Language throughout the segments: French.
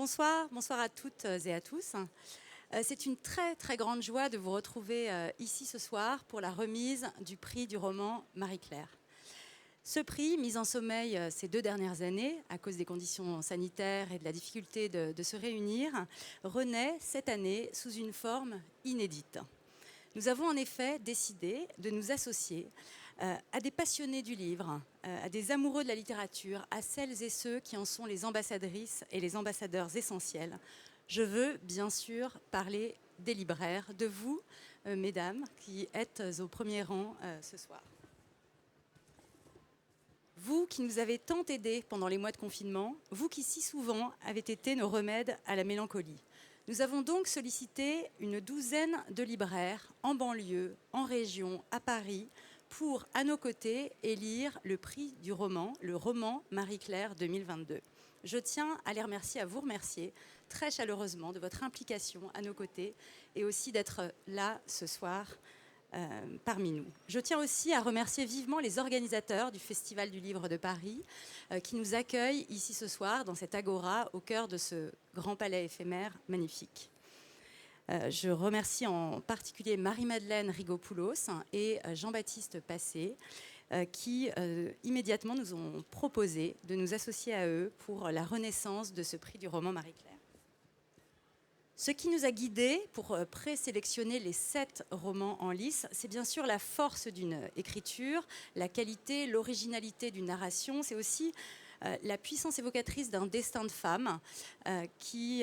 Bonsoir, bonsoir à toutes et à tous. C'est une très très grande joie de vous retrouver ici ce soir pour la remise du prix du roman Marie-Claire. Ce prix, mis en sommeil ces 2 dernières années, à cause des conditions sanitaires et de la difficulté de se réunir, renaît cette année sous une forme inédite. Nous avons en effet décidé de nous associer à des passionnés du livre, à des amoureux de la littérature, à celles et ceux qui en sont les ambassadrices et les ambassadeurs essentiels. Je veux bien sûr parler des libraires, de vous, mesdames, qui êtes au premier rang ce soir. Vous qui nous avez tant aidés pendant les mois de confinement, vous qui si souvent avez été nos remèdes à la mélancolie. Nous avons donc sollicité une douzaine de libraires en banlieue, en région, à Paris, pour, à nos côtés, élire le prix du roman, le roman Marie-Claire 2022. Je tiens à les remercier, à vous remercier très chaleureusement de votre implication à nos côtés et aussi d'être là ce soir parmi nous. Je tiens aussi à remercier vivement les organisateurs du Festival du Livre de Paris qui nous accueillent ici ce soir dans cette agora au cœur de ce grand palais éphémère magnifique. Je remercie en particulier Marie-Madeleine Rigopoulos et Jean-Baptiste Passé qui immédiatement nous ont proposé de nous associer à eux pour la renaissance de ce prix du roman Marie-Claire. Ce qui nous a guidés pour présélectionner les 7 romans en lice, c'est bien sûr la force d'une écriture, la qualité, l'originalité d'une narration, c'est aussi la puissance évocatrice d'un destin de femme qui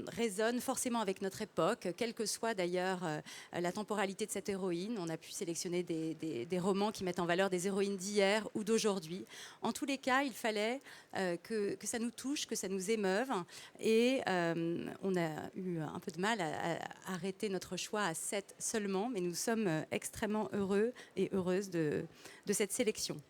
résonne forcément avec notre époque, quelle que soit d'ailleurs la temporalité de cette héroïne. On a pu sélectionner des romans qui mettent en valeur des héroïnes d'hier ou d'aujourd'hui. En tous les cas, il fallait que ça nous touche, que ça nous émeuve. Et on a eu un peu de mal à arrêter notre choix à 7 seulement, mais nous sommes extrêmement heureux et heureuses de cette sélection.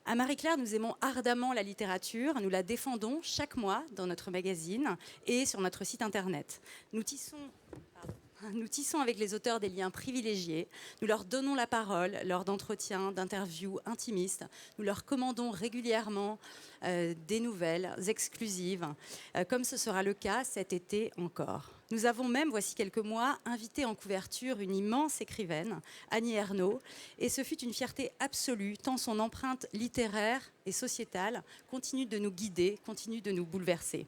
À Marie-Claire, nous aimons ardemment la littérature. Nous la défendons chaque mois dans notre magazine et sur notre site internet. Nous tissons avec les auteurs des liens privilégiés. Nous leur donnons la parole lors d'entretiens, d'interviews intimistes. Nous leur commandons régulièrement des nouvelles exclusives, comme ce sera le cas cet été encore. Nous avons même, voici quelques mois, invité en couverture une immense écrivaine, Annie Ernaux, et ce fut une fierté absolue, tant son empreinte littéraire et sociétale continue de nous guider, continue de nous bouleverser.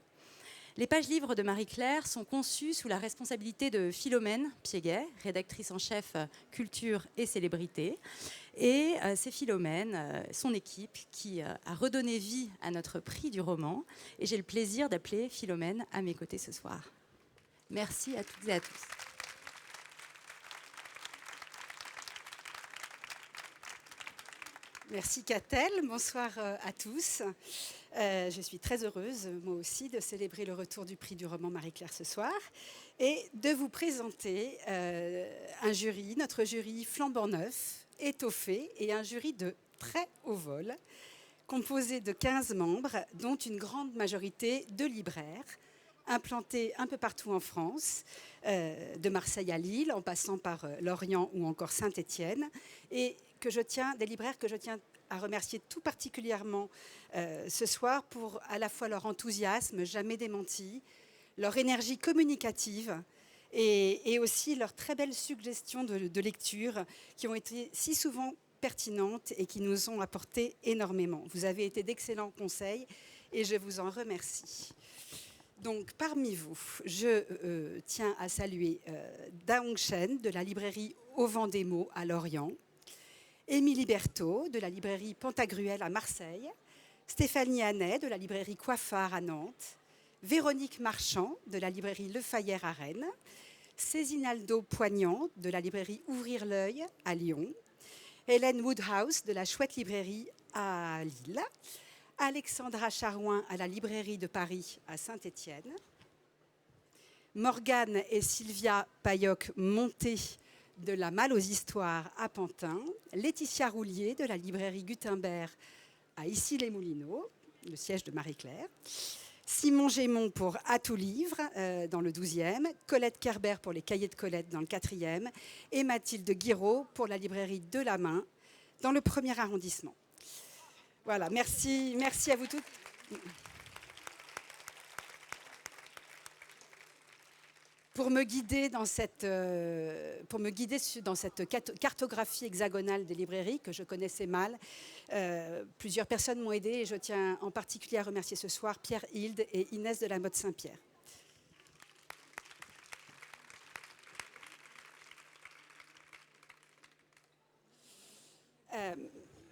Les pages livres de Marie-Claire sont conçues sous la responsabilité de Philomène Piéguet, rédactrice en chef culture et célébrité. Et c'est Philomène, son équipe, qui a redonné vie à notre prix du roman. Et j'ai le plaisir d'appeler Philomène à mes côtés ce soir. Merci à toutes et à tous. Merci Catel, bonsoir à tous. Je suis très heureuse, moi aussi, de célébrer le retour du prix du roman Marie-Claire ce soir et de vous présenter un jury, notre jury flambant neuf, étoffé et un jury de très haut vol, composé de 15 membres, dont une grande majorité de libraires, implantés un peu partout en France, de Marseille à Lille, en passant par Lorient ou encore Saint-Étienne, et des libraires que je tiens à remercier tout particulièrement ce soir pour à la fois leur enthousiasme jamais démenti, leur énergie communicative et aussi leurs très belles suggestions de lecture qui ont été si souvent pertinentes et qui nous ont apporté énormément. Vous avez été d'excellents conseils et je vous en remercie. Donc, parmi vous, je tiens à saluer Daong Chen de la librairie Au Vent des Mots à Lorient, Émilie Berthaud de la librairie Pantagruel à Marseille, Stéphanie Hannet de la librairie Coiffard à Nantes, Véronique Marchand de la librairie Le Fayère à Rennes, Cézinaldo Poignant de la librairie Ouvrir l'œil à Lyon, Hélène Woodhouse de la Chouette librairie à Lille, Alexandra Charouin à la librairie de Paris à Saint-Étienne, Morgane et Sylvia Payoc-Monté de la Malle aux Histoires à Pantin, Laetitia Roulier de la librairie Gutenberg à Issy-les-Moulineaux, le siège de Marie-Claire, Simon Gémon pour À tout livre dans le 12e, Colette Kerber pour les Cahiers de Colette dans le 4e et Mathilde Guiraud pour la librairie De la Main dans le 1er arrondissement. Voilà, merci à vous toutes. Pour me guider dans cette cartographie hexagonale des librairies que je connaissais mal, plusieurs personnes m'ont aidée et je tiens en particulier à remercier ce soir Pierre Hilde et Inès de la Motte Saint-Pierre.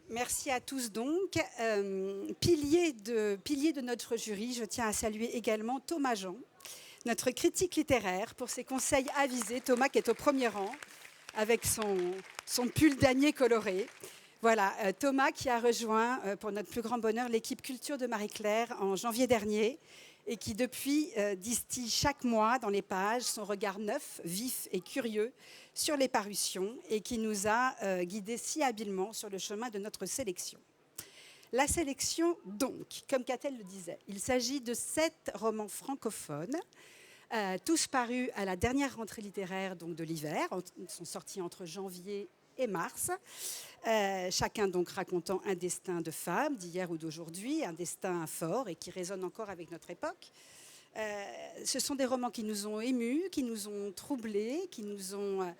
Merci à tous donc. Pilier de notre jury, je tiens à saluer également Thomas Jean, notre critique littéraire, pour ses conseils avisés. Thomas qui est au premier rang avec son pull damier coloré. Voilà, Thomas qui a rejoint, pour notre plus grand bonheur, l'équipe Culture de Marie-Claire en janvier dernier et qui depuis distille chaque mois dans les pages son regard neuf, vif et curieux sur les parutions et qui nous a guidés si habilement sur le chemin de notre sélection. La sélection, donc, comme Catel le disait, il s'agit de 7 romans francophones, tous parus à la dernière rentrée littéraire donc, de l'hiver. Ils sont sortis entre janvier et mars, chacun donc racontant un destin de femme d'hier ou d'aujourd'hui, un destin fort et qui résonne encore avec notre époque. Ce sont des romans qui nous ont émus, qui nous ont troublés, qui nous ont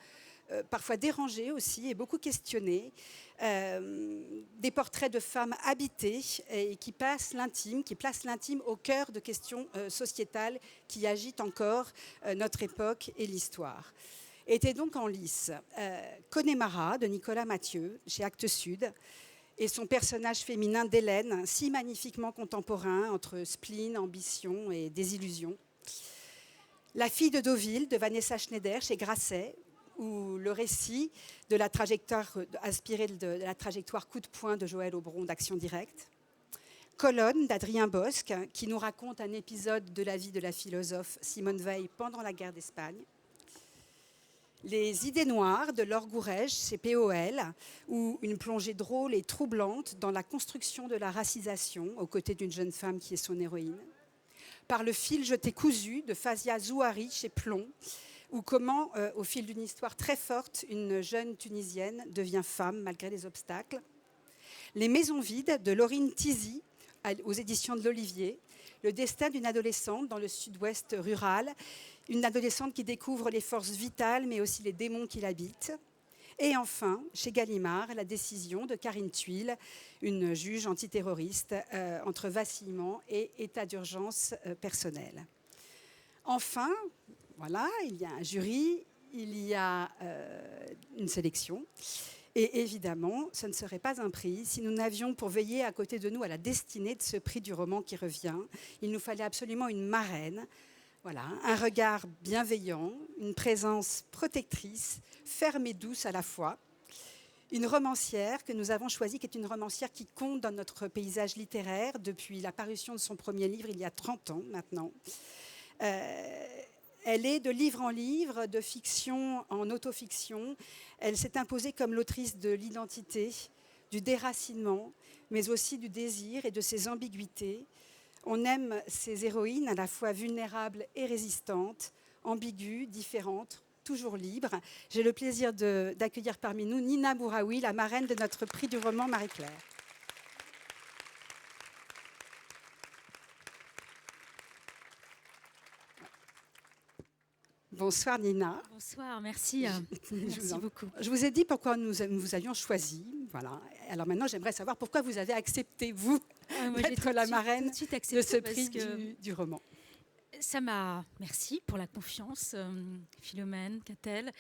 parfois dérangés aussi et beaucoup questionnés. Des portraits de femmes habitées et qui placent l'intime au cœur de questions sociétales qui agitent encore notre époque et l'histoire. Était donc en lice Connemara de Nicolas Mathieu chez Actes Sud et son personnage féminin d'Hélène, si magnifiquement contemporain entre spleen, ambition et désillusion. La fille de Deauville de Vanessa Schneider chez Grasset, où le récit de la trajectoire inspiré de la trajectoire coup de poing de Joël Aubron d'Action Directe. Colonne d'Adrien Bosc, qui nous raconte un épisode de la vie de la philosophe Simone Veil pendant la guerre d'Espagne. Les idées noires de Laure Gourège chez POL, où une plongée drôle et troublante dans la construction de la racisation aux côtés d'une jeune femme qui est son héroïne. Par le fil jeté cousu de Fazia Zouhari chez Plomb, ou comment, au fil d'une histoire très forte, une jeune Tunisienne devient femme malgré les obstacles. Les maisons vides de Laurine Tizy, aux éditions de l'Olivier, le destin d'une adolescente dans le sud-ouest rural, une adolescente qui découvre les forces vitales, mais aussi les démons qui l'habitent. Et enfin, chez Gallimard, la décision de Karine Thuil, une juge antiterroriste, entre vacillement et état d'urgence personnel. Enfin, voilà, il y a un jury, il y a une sélection. Et évidemment, ce ne serait pas un prix si nous n'avions pour veiller à côté de nous à la destinée de ce prix du roman qui revient. Il nous fallait absolument une marraine. Voilà, un regard bienveillant, une présence protectrice, ferme et douce à la fois. Une romancière que nous avons choisie, qui est une romancière qui compte dans notre paysage littéraire depuis la parution de son premier livre il y a 30 ans maintenant. Elle est de livre en livre, de fiction en autofiction. Elle s'est imposée comme l'autrice de l'identité, du déracinement, mais aussi du désir et de ses ambiguïtés. On aime ces héroïnes à la fois vulnérables et résistantes, ambiguës, différentes, toujours libres. J'ai le plaisir d'accueillir parmi nous Nina Bouraoui, la marraine de notre prix du roman Marie-Claire. Bonsoir Nina. Bonsoir, merci. Merci beaucoup. Je vous ai dit pourquoi nous vous avions choisi. Voilà. Alors maintenant, j'aimerais savoir pourquoi vous avez accepté, vous, d'être la marraine de ce prix du roman. Ça m'a... Merci pour la confiance, Philomène, Catel.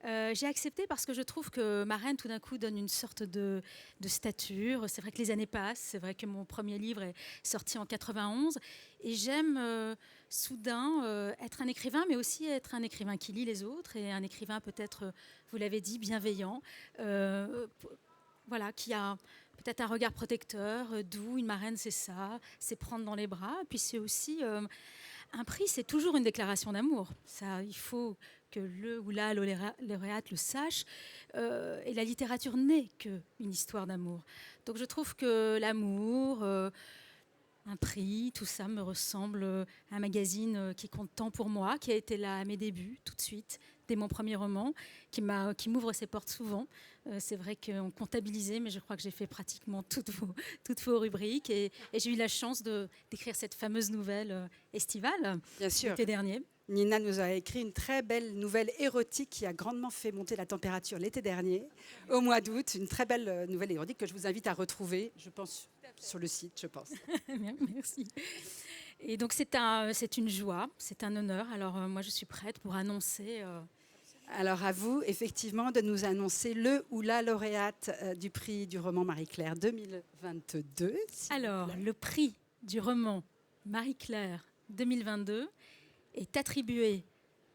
J'ai accepté parce que je trouve que marraine, tout d'un coup, donne une sorte de stature. C'est vrai que les années passent. C'est vrai que mon premier livre est sorti en 91. Et j'aime soudain être un écrivain, mais aussi être un écrivain qui lit les autres et un écrivain peut-être, vous l'avez dit, bienveillant. Voilà, qui a peut-être un regard protecteur, doux. Une marraine, c'est ça. C'est prendre dans les bras. Et puis c'est aussi... un prix, c'est toujours une déclaration d'amour. Ça, il faut que le ou la lauréate le sache. Et la littérature n'est qu'une histoire d'amour. Donc je trouve que l'amour, un prix, tout ça me ressemble à un magazine qui compte tant pour moi, qui a été là à mes débuts, tout de suite, dès mon premier roman, qui m'ouvre ses portes souvent. C'est vrai qu'on comptabilisait, mais je crois que j'ai fait pratiquement toutes vos rubriques. Et j'ai eu la chance d'écrire cette fameuse nouvelle estivale Bien sûr. l'été dernier. Nina nous a écrit une très belle nouvelle érotique qui a grandement fait monter la température l'été dernier, au mois d'août. Une très belle nouvelle érotique que je vous invite à retrouver, je pense, sur le site, je pense. Merci. Et donc c'est une joie, c'est un honneur. Alors moi je suis prête pour annoncer. Alors à vous, effectivement, de nous annoncer le ou la lauréate du prix du roman Marie-Claire 2022. Alors le prix du roman Marie-Claire 2022 est attribué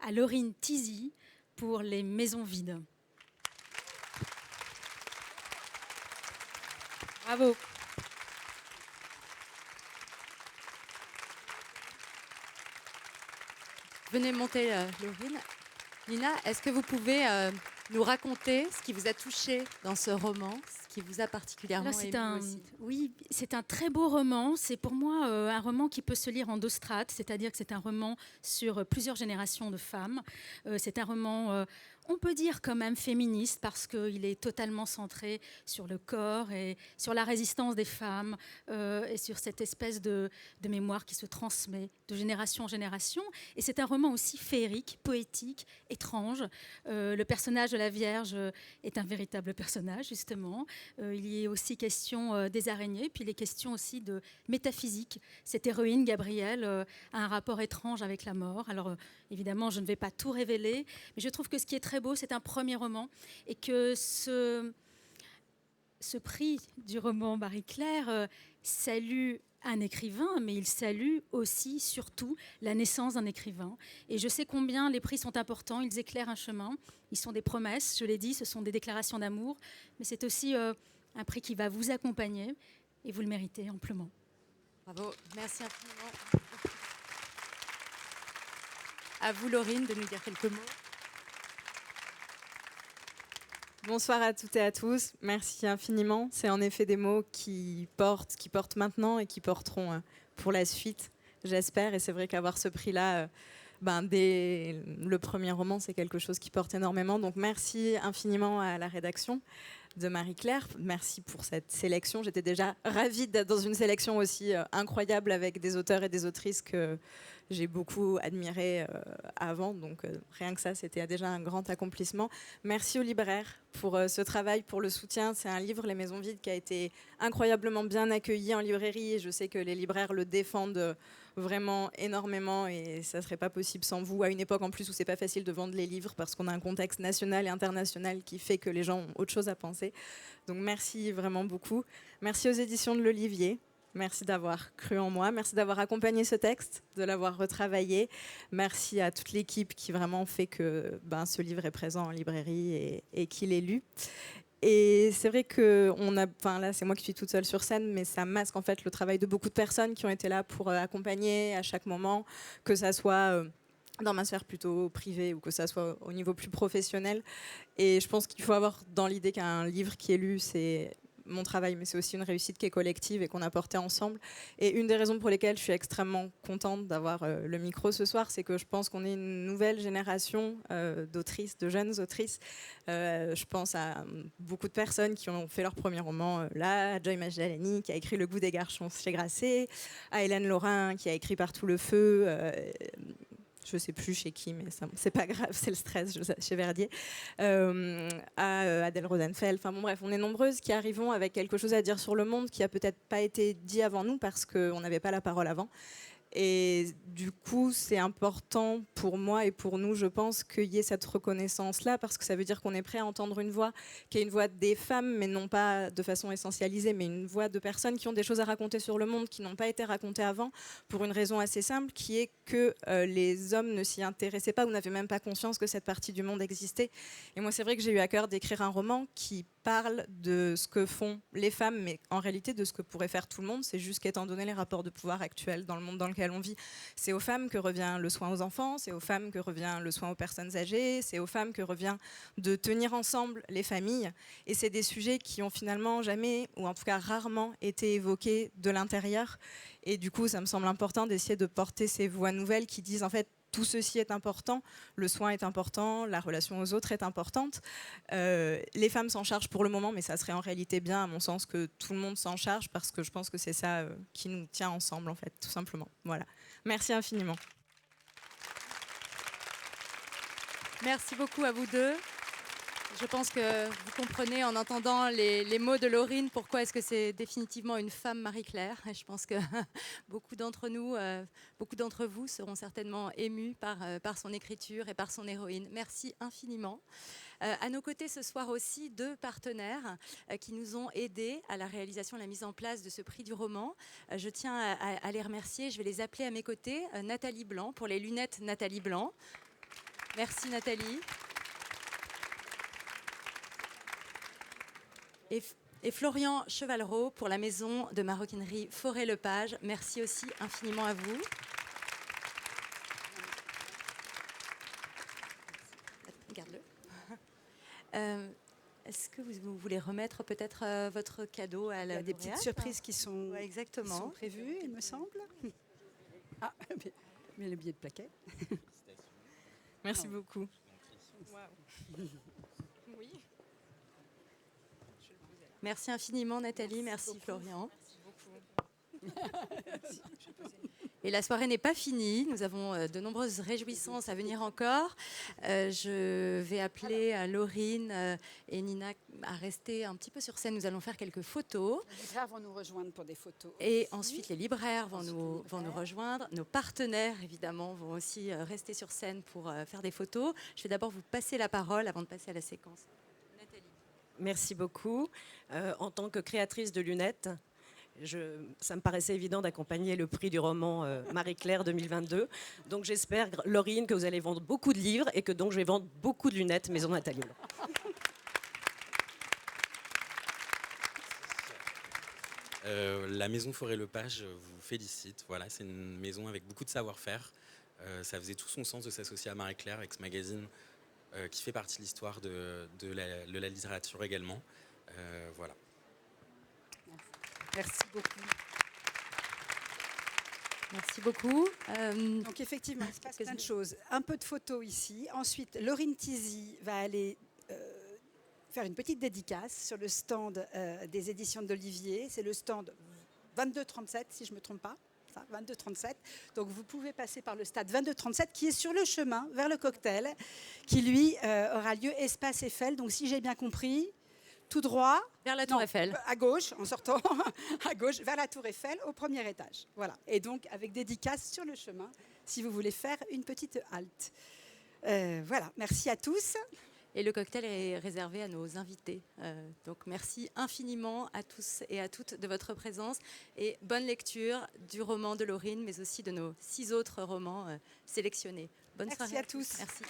à Laurine Tizy pour Les Maisons Vides. Bravo. Venez monter, Laurine. Nina, est-ce que vous pouvez nous raconter ce qui vous a touché dans ce roman, ce qui vous a particulièrement ému aussi? Oui, c'est un très beau roman. C'est pour moi un roman qui peut se lire en deux strates, c'est-à-dire que c'est un roman sur plusieurs générations de femmes. C'est un roman, on peut dire quand même féministe, parce qu'il est totalement centré sur le corps et sur la résistance des femmes et sur cette espèce de mémoire qui se transmet de génération en génération. Et c'est un roman aussi féerique, poétique, étrange. Le personnage de la Vierge est un véritable personnage, justement. Il y est aussi question des araignées, puis les questions aussi de métaphysique. Cette héroïne, Gabrielle, a un rapport étrange avec la mort. Alors, évidemment, je ne vais pas tout révéler, mais je trouve que ce qui est très beau, c'est un premier roman, et que ce prix du roman Marie-Claire salue un écrivain, mais il salue aussi, surtout, la naissance d'un écrivain. Et je sais combien les prix sont importants, ils éclairent un chemin, ils sont des promesses, je l'ai dit, ce sont des déclarations d'amour, mais c'est aussi un prix qui va vous accompagner, et vous le méritez amplement. Bravo, merci infiniment. À vous, Laurine, de nous dire quelques mots. Bonsoir à toutes et à tous. Merci infiniment. C'est en effet des mots qui portent maintenant et qui porteront pour la suite, j'espère. Et c'est vrai qu'avoir ce prix-là, dès le premier roman, c'est quelque chose qui porte énormément. Donc merci infiniment à la rédaction de Marie-Claire. Merci pour cette sélection. J'étais déjà ravie d'être dans une sélection aussi incroyable avec des auteurs et des autrices que j'ai beaucoup admirés avant. Donc rien que ça, c'était déjà un grand accomplissement. Merci aux libraires pour ce travail, pour le soutien. C'est un livre, Les Maisons Vides, qui a été incroyablement bien accueilli en librairie. Et je sais que les libraires le défendent vraiment énormément, et ça ne serait pas possible sans vous, à une époque en plus où c'est pas facile de vendre les livres parce qu'on a un contexte national et international qui fait que les gens ont autre chose à penser. Donc merci vraiment beaucoup. Merci aux éditions de l'Olivier. Merci d'avoir cru en moi, merci d'avoir accompagné ce texte, de l'avoir retravaillé. Merci à toute l'équipe qui vraiment fait que ce livre est présent en librairie et qu'il est lu. Et c'est vrai que là, c'est moi qui suis toute seule sur scène, mais ça masque en fait le travail de beaucoup de personnes qui ont été là pour accompagner à chaque moment, que ça soit dans ma sphère plutôt privée ou que ça soit au niveau plus professionnel. Et je pense qu'il faut avoir dans l'idée qu'un livre qui est lu, c'est mon travail, mais c'est aussi une réussite qui est collective et qu'on a portée ensemble. Et une des raisons pour lesquelles je suis extrêmement contente d'avoir le micro ce soir, c'est que je pense qu'on est une nouvelle génération d'autrices, de jeunes autrices. Je pense à beaucoup de personnes qui ont fait leur premier roman là, à Joy Magdalani qui a écrit Le goût des garçons chez Grasset, à Hélène Laurin qui a écrit Partout le feu, je ne sais plus chez qui, mais c'est pas grave, c'est le stress, chez Verdier, à Adèle Rosenfeld. Enfin bon, bref, on est nombreuses qui arrivons avec quelque chose à dire sur le monde qui a peut-être pas été dit avant nous parce qu'on n'avait pas la parole avant. Et du coup, c'est important pour moi et pour nous, je pense, qu'il y ait cette reconnaissance-là, parce que ça veut dire qu'on est prêt à entendre une voix qui est une voix des femmes, mais non pas de façon essentialisée, mais une voix de personnes qui ont des choses à raconter sur le monde qui n'ont pas été racontées avant, pour une raison assez simple, qui est que les hommes ne s'y intéressaient pas ou n'avaient même pas conscience que cette partie du monde existait. Et moi, c'est vrai que j'ai eu à cœur d'écrire un roman qui parle de ce que font les femmes, mais en réalité de ce que pourrait faire tout le monde. C'est juste qu'étant donné les rapports de pouvoir actuels dans le monde dans lequel on vit, c'est aux femmes que revient le soin aux enfants, c'est aux femmes que revient le soin aux personnes âgées, c'est aux femmes que revient de tenir ensemble les familles. Et c'est des sujets qui ont finalement jamais, ou en tout cas rarement, été évoqués de l'intérieur. Et du coup, ça me semble important d'essayer de porter ces voix nouvelles qui disent en fait, tout ceci est important, le soin est important, la relation aux autres est importante. Les femmes s'en chargent pour le moment, mais ça serait en réalité bien, à mon sens, que tout le monde s'en charge, parce que je pense que c'est ça qui nous tient ensemble, en fait, tout simplement. Voilà. Merci infiniment. Merci beaucoup à vous deux. Je pense que vous comprenez en entendant les mots de Laurine pourquoi est-ce que c'est définitivement une femme Marie-Claire. Et je pense que beaucoup d'entre nous, beaucoup d'entre vous seront certainement émus par son écriture et par son héroïne. Merci infiniment. À nos côtés ce soir aussi, 2 partenaires qui nous ont aidés à la réalisation, à la mise en place de ce prix du roman. Je tiens à les remercier. Je vais les appeler à mes côtés. Nathalie Blanc, pour les lunettes Nathalie Blanc. Merci Nathalie. Et Florian Chevalreau pour la maison de maroquinerie Forêt-Lepage. Merci aussi infiniment à vous. Garde-le. Est-ce que vous voulez remettre peut-être votre cadeau à la Il y a des petites surprises qui sont, ouais, exactement. qui sont prévues, il me semble. Ah, mais le billet de plaquet. Merci beaucoup. Merci infiniment Nathalie, merci Florian. Et la soirée n'est pas finie, nous avons de nombreuses réjouissances à venir encore. Je vais appeler Laurine et Nina à rester un petit peu sur scène, nous allons faire quelques photos. Les libraires vont nous rejoindre pour des photos. Et ensuite les libraires vont nous rejoindre, nos partenaires évidemment vont aussi rester sur scène pour faire des photos. Je vais d'abord vous passer la parole avant de passer à la séquence. Merci beaucoup. En tant que créatrice de lunettes, ça me paraissait évident d'accompagner le prix du roman Marie-Claire 2022. Donc j'espère, Laurine, que vous allez vendre beaucoup de livres et que donc je vais vendre beaucoup de lunettes Maison Nathalie Blanc. La maison Forêt-Lepage vous félicite. Voilà, c'est une maison avec beaucoup de savoir-faire. Ça faisait tout son sens de s'associer à Marie-Claire avec ce magazine qui fait partie de l'histoire de la littérature également. Voilà. Merci beaucoup. Merci beaucoup. Donc effectivement, il se passe plein de choses. Un peu de photos ici. Ensuite, Laurine Tizy va aller faire une petite dédicace sur le stand des éditions d'Olivier. C'est le stand 2237, si je ne me trompe pas. 2237. Donc vous pouvez passer par le stade 2237 qui est sur le chemin vers le cocktail, qui lui aura lieu Espace Eiffel. Donc si j'ai bien compris, tout droit. Vers la Tour Eiffel. À gauche, en sortant à gauche, vers la Tour Eiffel, au premier étage. Voilà. Et donc avec dédicace sur le chemin, si vous voulez faire une petite halte. Voilà. Merci à tous. Et le cocktail est réservé à nos invités. Donc merci infiniment à tous et à toutes de votre présence et bonne lecture du roman de Laurine, mais aussi de nos 6 autres romans sélectionnés. Bonne soirée à tous. Merci.